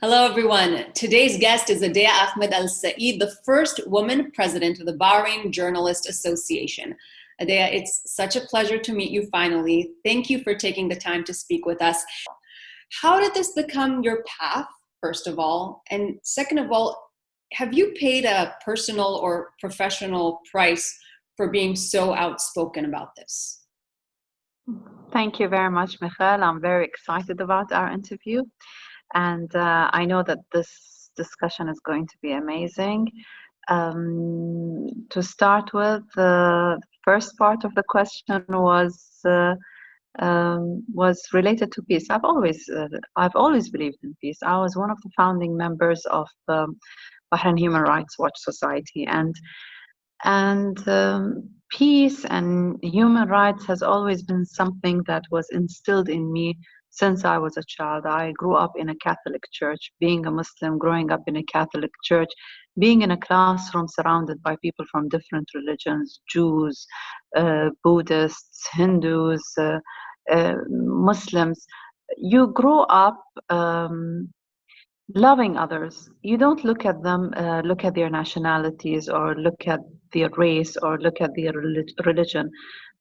Hello, everyone. Today's guest is Ahdeya Ahmed Al Saeed, the first woman president of the Bahrain Journalist Association. Ahdeya, it's such a pleasure to meet you finally. Thank you for taking the time to speak with us. How did this become your path, first of all? And second of all, have you paid a personal or professional price for being so outspoken about this? Thank you very much, Michal. I'm very excited about our interview. And I know that this discussion is going to be amazing. To start with, the first part of the question was related to peace. I've always believed in peace. I was one of the founding members of the Bahrain Human Rights Watch Society, and peace and human rights has always been something that was instilled in me since I was a child. I grew up in a Catholic church. Being a Muslim, growing up in a Catholic church, being in a classroom surrounded by people from different religions, Jews, Buddhists, Hindus, Muslims, you grow up loving others. You don't look at them, look at their nationalities or look at their race or look at their religion.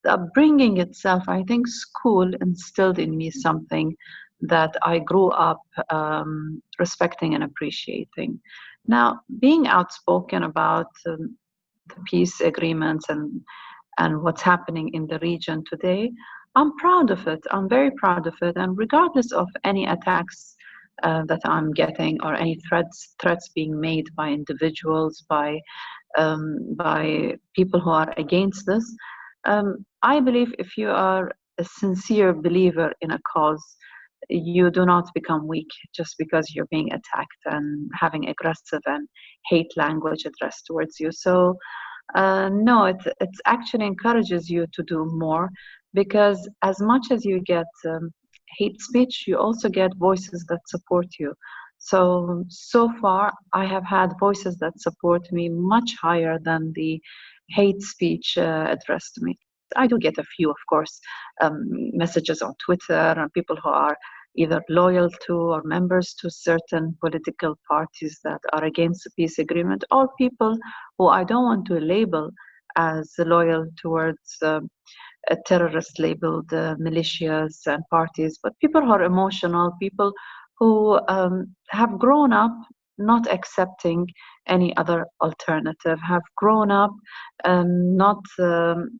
The upbringing itself, I think school instilled in me something that I grew up respecting and appreciating. Now, being outspoken about the peace agreements and what's happening in the region today, I'm proud of it. I'm very proud of it. And regardless of any attacks that I'm getting or any threats being made by individuals, by people who are against this, I believe if you are a sincere believer in a cause, you do not become weak just because you're being attacked and having aggressive and hate language addressed towards you. So no, it actually encourages you to do more, because as much as you get hate speech, you also get voices that support you. So far, I have had voices that support me much higher than the hate speech addressed to me. I do get a few, of course, messages on Twitter and people who are either loyal to or members to certain political parties that are against the peace agreement, or people who I don't want to label as loyal towards terrorist labeled militias and parties, but people who are emotional, people who have grown up not accepting any other alternative, have grown up not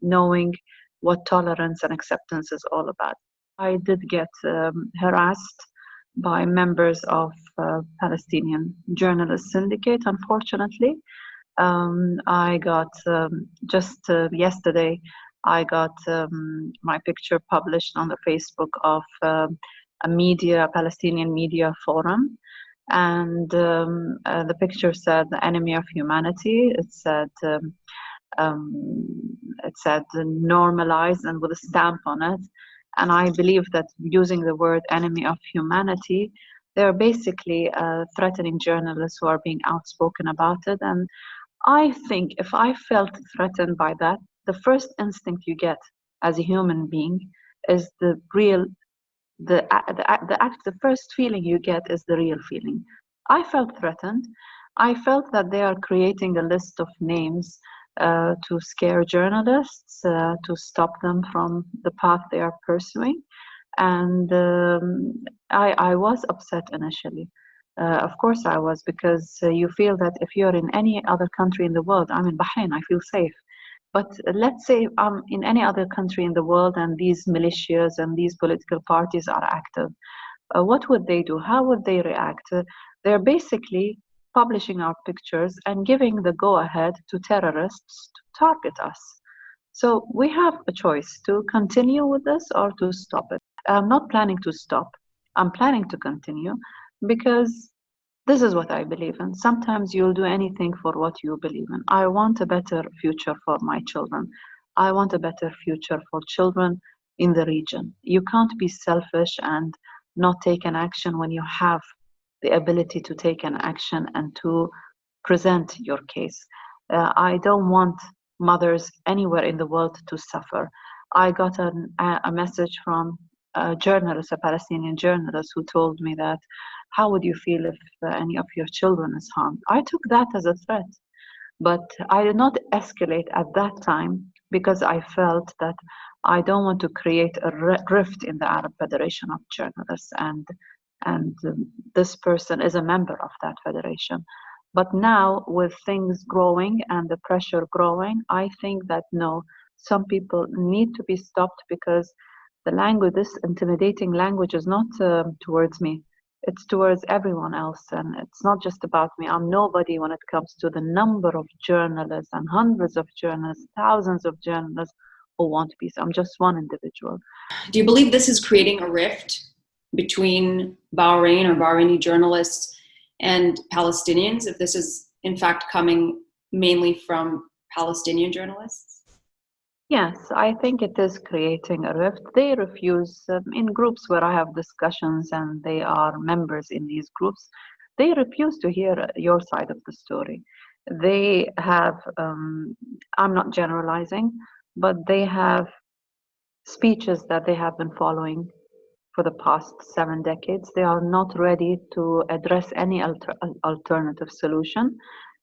knowing what tolerance and acceptance is all about. I did get harassed by members of Palestinian Journalist Syndicate, unfortunately. I got just yesterday, I got my picture published on the Facebook of a Palestinian media forum, and the picture said "the enemy of humanity." It said normalized and with a stamp on it. And I believe that using the word "enemy of humanity," they're basically threatening journalists who are being outspoken about it. And I think if I felt threatened by that, the first instinct you get as a human being is the first feeling you get is the real feeling. I felt threatened. I felt that they are creating a list of names to scare journalists, to stop them from the path they are pursuing. And I was upset initially. Of course I was, because you feel that if you're in any other country in the world, I'm in Bahrain, I feel safe. But let's say I'm in any other country in the world and these militias and these political parties are active. What would they do? How would they react? They're basically publishing our pictures and giving the go-ahead to terrorists to target us. So we have a choice to continue with this or to stop it. I'm not planning to stop. I'm planning to continue, because this is what I believe in. Sometimes you'll do anything for what you believe in. I want a better future for my children. I want a better future for children in the region. You can't be selfish and not take an action when you have the ability to take an action and to present your case. I don't want mothers anywhere in the world to suffer. I got a message from a journalist, a Palestinian journalist, who told me that How would you feel if any of your children is harmed? I took that as a threat, but I did not escalate at that time because I felt that I don't want to create a rift in the Arab Federation of Journalists, and this person is a member of that federation. But now, with things growing and the pressure growing, I think that no, some people need to be stopped because the language, this intimidating language, is not towards me. It's towards everyone else, and it's not just about me. I'm nobody when it comes to the number of journalists and hundreds of journalists, thousands of journalists who want peace. I'm just one individual. Do you believe this is creating a rift between Bahrain or Bahraini journalists and Palestinians, if this is in fact coming mainly from Palestinian journalists? Yes, I think it is creating a rift. They refuse, in groups where I have discussions and they are members in these groups, they refuse to hear your side of the story. They have, I'm not generalizing, but they have speeches that they have been following for the past 7 decades. They are not ready to address any alternative solution.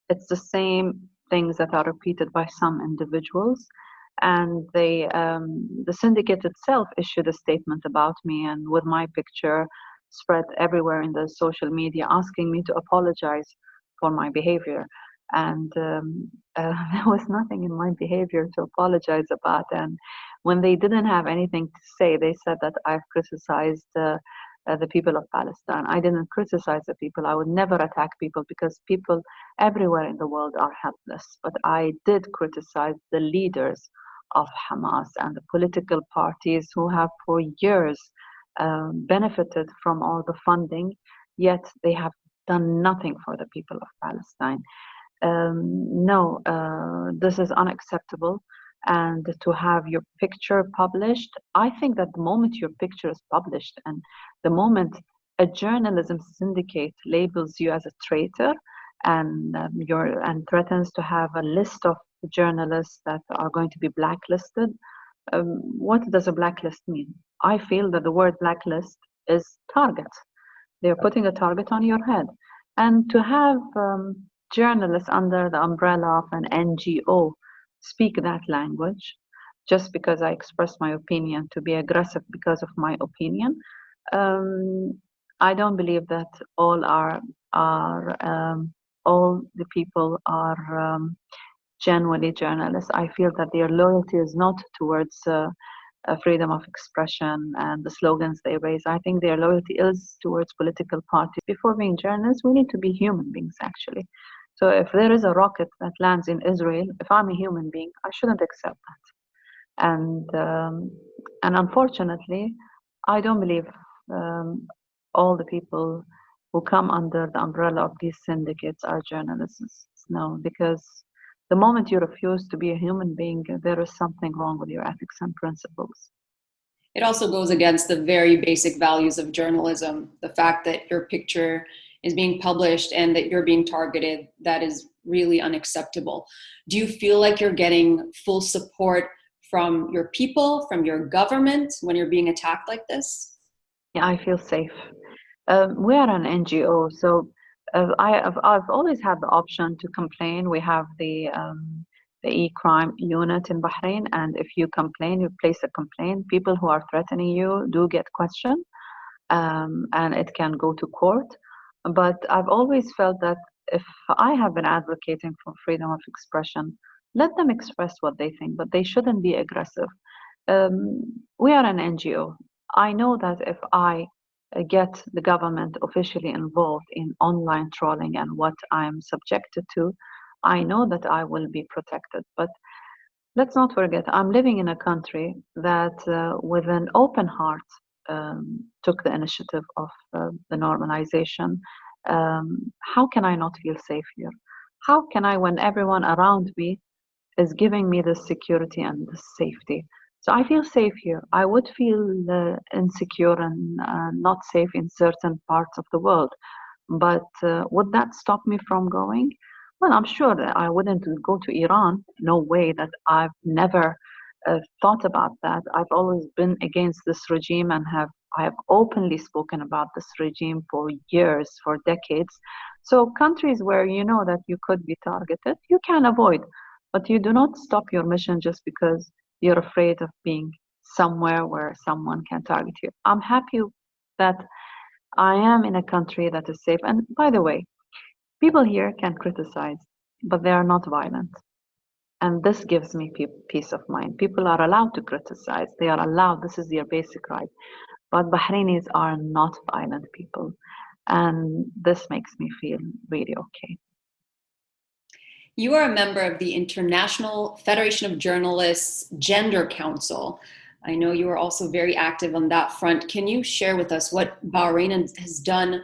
It's the same things that are repeated by some individuals. And the syndicate itself issued a statement about me, and with my picture spread everywhere in the social media, asking me to apologize for my behavior. And there was nothing in my behavior to apologize about. And when they didn't have anything to say, they said that I've criticized the people of Palestine. I didn't criticize the people. I would never attack people because people everywhere in the world are helpless. But I did criticize the leaders of Hamas and the political parties who have for years benefited from all the funding, yet they have done nothing for the people of Palestine. No, this is unacceptable. And to have your picture published, I think that the moment your picture is published and the moment a journalism syndicate labels you as a traitor and and threatens to have a list of journalists that are going to be blacklisted, what does a blacklist mean? I feel that the word blacklist is target. They're putting a target on your head. And to have journalists under the umbrella of an NGO speak that language just because I express my opinion, to be aggressive because of my opinion, I don't believe that all the people are genuinely journalists. I feel that their loyalty is not towards freedom of expression and the slogans they raise. I think their loyalty is towards political parties. Before being journalists, we need to be human beings, actually. So if there is a rocket that lands in Israel, if I'm a human being, I shouldn't accept that. And unfortunately, I don't believe all the people who come under the umbrella of these syndicates are journalists. No, because the moment you refuse to be a human being, there is something wrong with your ethics and principles. It also goes against the very basic values of journalism. The fact that your picture is being published and that you're being targeted, that is really unacceptable. Do you feel like you're getting full support from your people, from your government when you're being attacked like this? Yeah, I feel safe. We are an NGO, so I've always had the option to complain. We have the e-crime unit in Bahrain, and if you complain, you place a complaint. People who are threatening you do get questioned, and it can go to court. But I've always felt that if I have been advocating for freedom of expression, let them express what they think, but they shouldn't be aggressive. We are an NGO. I know that if I get the government officially involved in online trolling and what I'm subjected to, I know that I will be protected. But let's not forget, I'm living in a country that, with an open heart, took the initiative of the normalization. How can I not feel safe here? How can I, when everyone around me is giving me the security and the safety? So I feel safe here. I would feel insecure and not safe in certain parts of the world. But would that stop me from going? Well, I'm sure that I wouldn't go to Iran. No way. That I've never thought about that. I've always been against this regime and have I have openly spoken about this regime for years, for decades. So countries where you know that you could be targeted, you can avoid, but you do not stop your mission just because you're afraid of being somewhere where someone can target you. I'm happy that I am in a country that is safe. And by the way, people here can criticize, but they are not violent. And this gives me peace of mind. People are allowed to criticize. They are allowed. This is their basic right. But Bahrainis are not violent people. And this makes me feel really okay. You are a member of the International Federation of Journalists Gender Council. I know you are also very active on that front. Can you share with us what Bahrain has done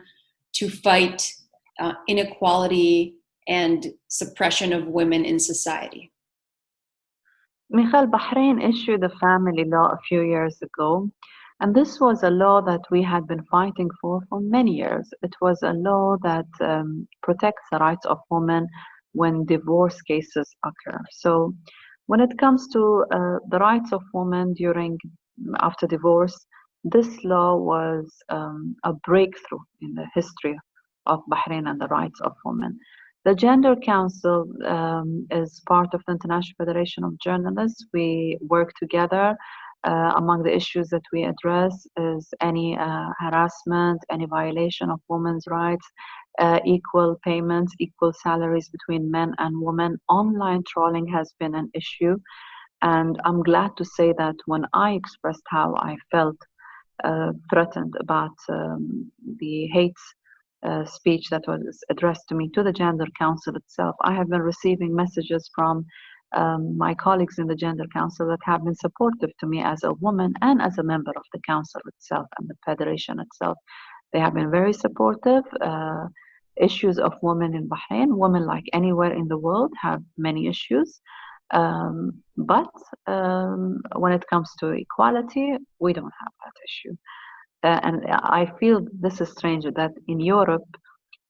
to fight inequality and suppression of women in society? Michal, Bahrain issued a family law a few years ago, and this was a law that we had been fighting for many years. It was a law that protects the rights of women when divorce cases occur. So, when it comes to the rights of women after divorce, this law was a breakthrough in the history of Bahrain and the rights of women. The Gender Council is part of the International Federation of Journalists. We work together. Among the issues that we address is any harassment, any violation of women's rights, equal payments, equal salaries between men and women. Online trolling has been an issue. And I'm glad to say that when I expressed how I felt threatened about the hate speech that was addressed to me to the Gender Council itself, I have been receiving messages from my colleagues in the Gender Council that have been supportive to me as a woman and as a member of the council itself and the federation itself. They have been very supportive. Issues of women in Bahrain, women like anywhere in the world have many issues. But when it comes to equality, we don't have that issue. And I feel this is strange that in Europe,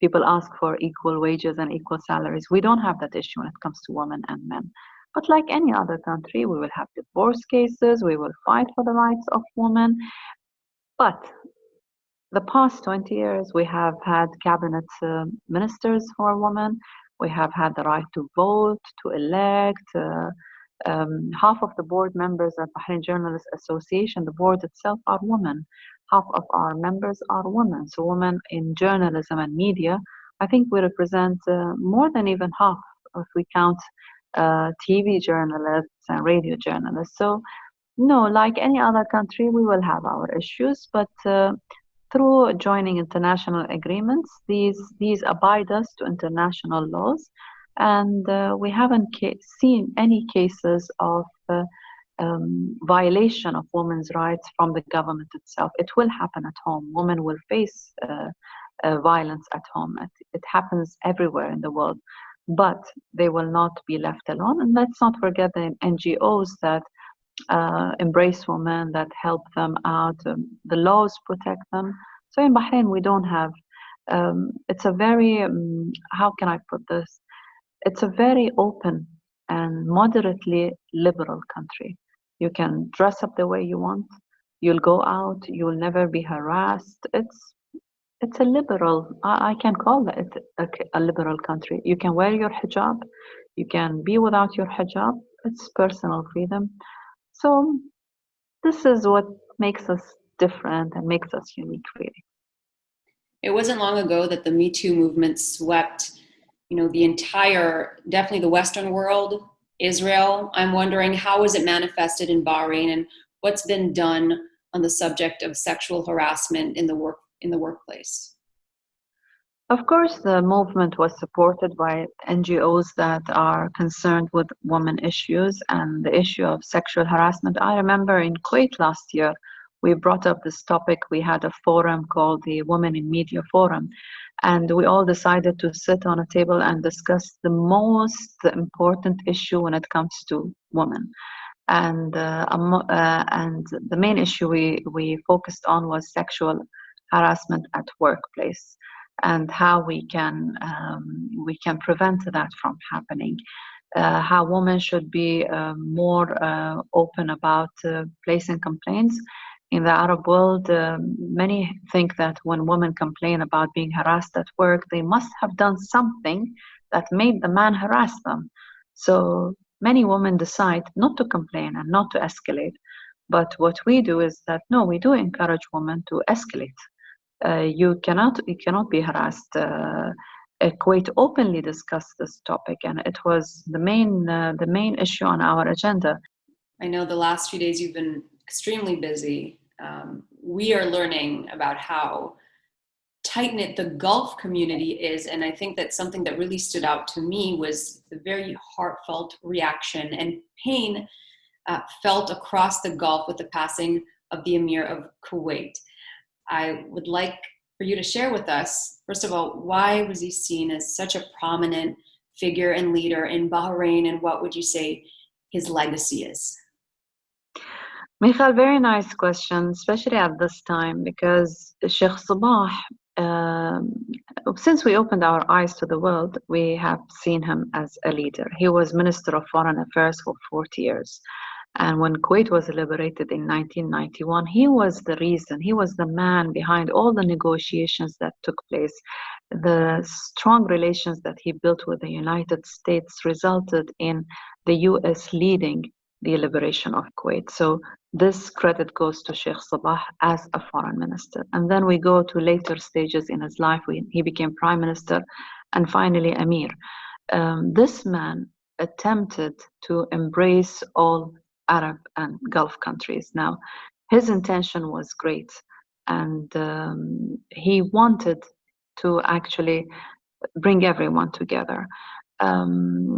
people ask for equal wages and equal salaries. We don't have that issue when it comes to women and men. But like any other country, we will have divorce cases, we will fight for the rights of women. But the past 20 years, we have had cabinet ministers for women. We have had the right to vote, to elect. Half of the board members at Bahrain Journalists Association, the board itself, are women. Half of our members are women. So women in journalism and media, I think we represent more than even half if we count TV journalists and radio journalists. So no, like any other country, we will have our issues, but through joining international agreements, these abide us to international laws, and we haven't seen any cases of violation of women's rights from the government itself. It will happen at home. Women will face violence at home. It happens everywhere in the world, but they will not be left alone. And let's not forget the NGOs that embrace women, that help them out. The laws protect them. So in Bahrain, we don't have, it's a very, how can I put this? It's a very open and moderately liberal country. You can dress up the way you want. You'll go out. You'll never be harassed. It's a liberal, I can call it a liberal country. You can wear your hijab. You can be without your hijab. It's personal freedom. So this is what makes us different and makes us unique, really. It wasn't long ago that the Me Too movement swept, the entire, definitely the Western world, Israel. I'm wondering, how was it manifested in Bahrain, and what's been done on the subject of sexual harassment in the workplace? Of course, the movement was supported by NGOs that are concerned with women issues and the issue of sexual harassment. I remember in Kuwait last year, we brought up this topic. We had a forum called the Women in Media Forum, and we all decided to sit on a table and discuss the most important issue when it comes to women. And the main issue we focused on was sexual harassment at workplace, and how we can prevent that from happening. How women should be more open about placing complaints, In the Arab world, many think that when women complain about being harassed at work, they must have done something that made the man harass them. So many women decide not to complain and not to escalate. But what we do is that no, we do encourage women to escalate. You cannot be harassed. Kuwait openly discussed this topic, and it was the main issue on our agenda. I know the last few days you've been extremely busy. We are learning about how tight-knit the Gulf community is, and I think that something that really stood out to me was the very heartfelt reaction and pain felt across the Gulf with the passing of the Emir of Kuwait. I would like for you to share with us, first of all, why was he seen as such a prominent figure and leader in Bahrain, and what would you say his legacy is? Michal, very nice question, especially at this time, because Sheikh Sabah, um, since we opened our eyes to the world, we have seen him as a leader. He was Minister of Foreign Affairs for 40 years. And when Kuwait was liberated in 1991, he was the reason, he was the man behind all the negotiations that took place. The strong relations that he built with the United States resulted in the US leading the liberation of Kuwait. So this credit goes to Sheikh Sabah as a foreign minister. And then we go to later stages in his life. He became prime minister and finally Emir. This man attempted to embrace all Arab and Gulf countries. Now, his intention was great, and he wanted to actually bring everyone together.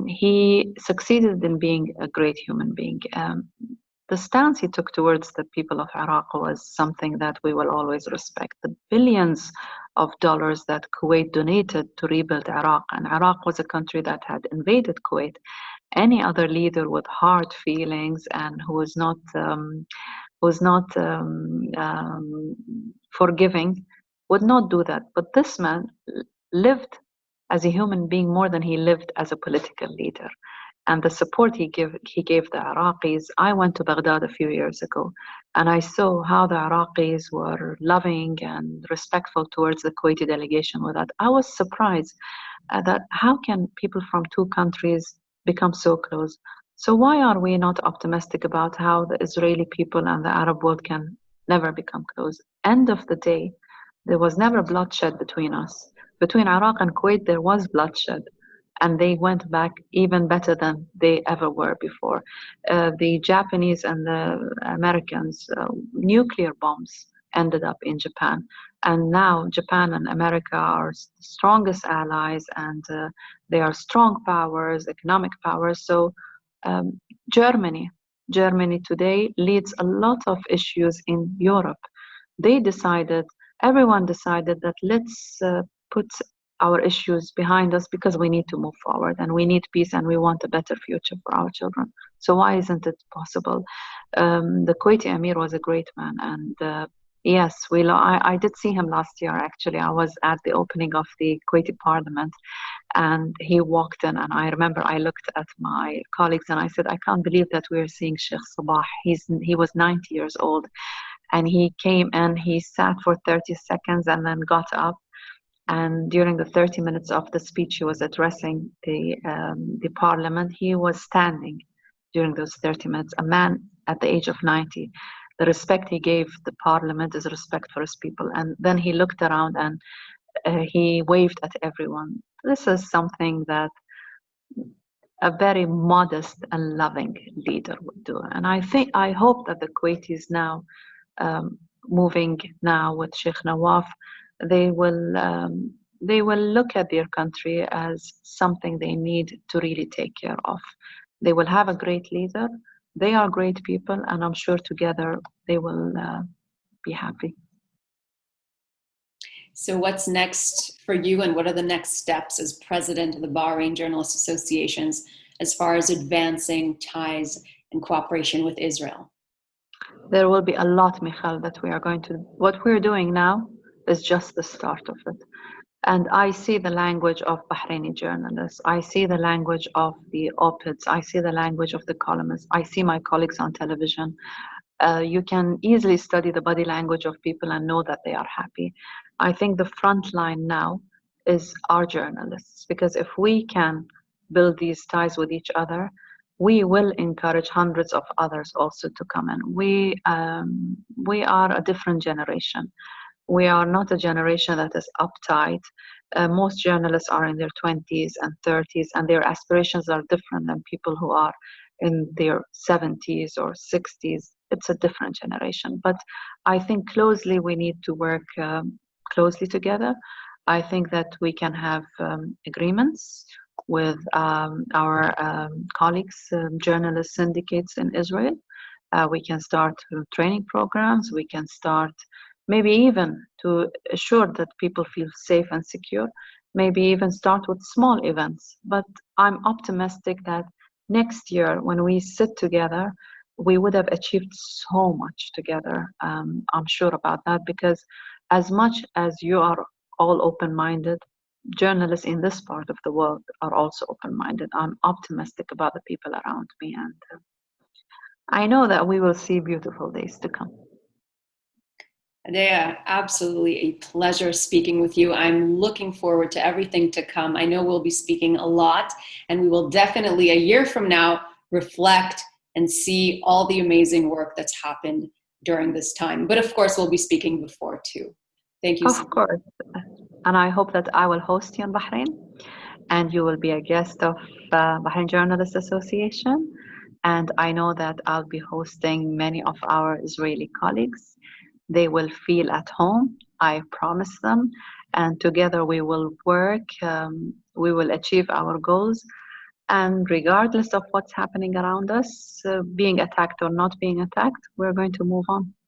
He succeeded in being a great human being. The stance he took towards the people of Iraq was something that we will always respect. The billions of dollars that Kuwait donated to rebuild Iraq, and Iraq was a country that had invaded Kuwait. Any other leader with hard feelings and who is not forgiving would not do that. But this man lived as a human being more than he lived as a political leader. And the support he gave the Iraqis. I went to Baghdad a few years ago, and I saw how the Iraqis were loving and respectful towards the Kuwaiti delegation with that. I was surprised that how can people from two countries become so close? So why are we not optimistic about how the Israeli people and the Arab world can never become close? End of the day, there was never bloodshed between us. Between Iraq and Kuwait, there was bloodshed, and they went back even better than they ever were before. The Japanese and the Americans, nuclear bombs ended up in Japan. And now Japan and America are the strongest allies, and they are strong powers, economic powers. So um, Germany, Germany today leads a lot of issues in Europe. They decided, everyone decided that let's put our issues behind us because we need to move forward and we need peace and we want a better future for our children. So why isn't it possible? The Kuwaiti Emir was a great man, and yes, I did see him last year. Actually, I was at the opening of the Kuwaiti Parliament, and he walked in, and I remember I looked at my colleagues and I said, I can't believe that we're seeing Sheikh Sabah. He was 90 years old, and he came and he sat for 30 seconds and then got up. And during the 30 minutes of the speech he was addressing the parliament, he was standing during those 30 minutes, a man at the age of 90. The respect he gave the parliament is respect for his people. And then he looked around and he waved at everyone. This is something that a very modest and loving leader would do. And I hope that the Kuwaitis now, moving now with Sheikh Nawaf, they will look at their country as something they need to really take care of. They will have a great leader. They are great people, and I'm sure together they will be happy. So what's next for you, and what are the next steps as president of the Bahrain Journalists Associations as far as advancing ties and cooperation with Israel? There will be a lot, Michal, that we are going to. What we're doing now is just the start of it. And I see the language of Bahraini journalists. I see the language of the op-eds. I see the language of the columnists. I see my colleagues on television. You can easily study the body language of people and know that they are happy. I think the front line now is our journalists, because if we can build these ties with each other, we will encourage hundreds of others also to come in. We are a different generation. We are not a generation that is uptight. Most journalists are in their 20s and 30s, and their aspirations are different than people who are in their 70s or 60s. It's a different generation. But I think closely we need to work closely together. I think that we can have agreements with our colleagues, journalist syndicates in Israel. We can start training programs. We can start maybe even to assure that people feel safe and secure. Maybe even start with small events. But I'm optimistic that next year, when we sit together, we would have achieved so much together. I'm sure about that, because as much as you are all open minded, journalists in this part of the world are also open minded. I'm optimistic about the people around me, and I know that we will see beautiful days to come. Ahdeya, absolutely a pleasure speaking with you. I'm looking forward to everything to come. I know we'll be speaking a lot, and we will definitely, a year from now, reflect and see all the amazing work that's happened during this time. But of course, we'll be speaking before too. Thank you so much. Of course. And I hope that I will host you in Bahrain, and you will be a guest of Bahrain Journalists Association. And I know that I'll be hosting many of our Israeli colleagues. They will feel at home, I promise them. And together we will work, we will achieve our goals. And regardless of what's happening around us, being attacked or not being attacked, we're going to move on.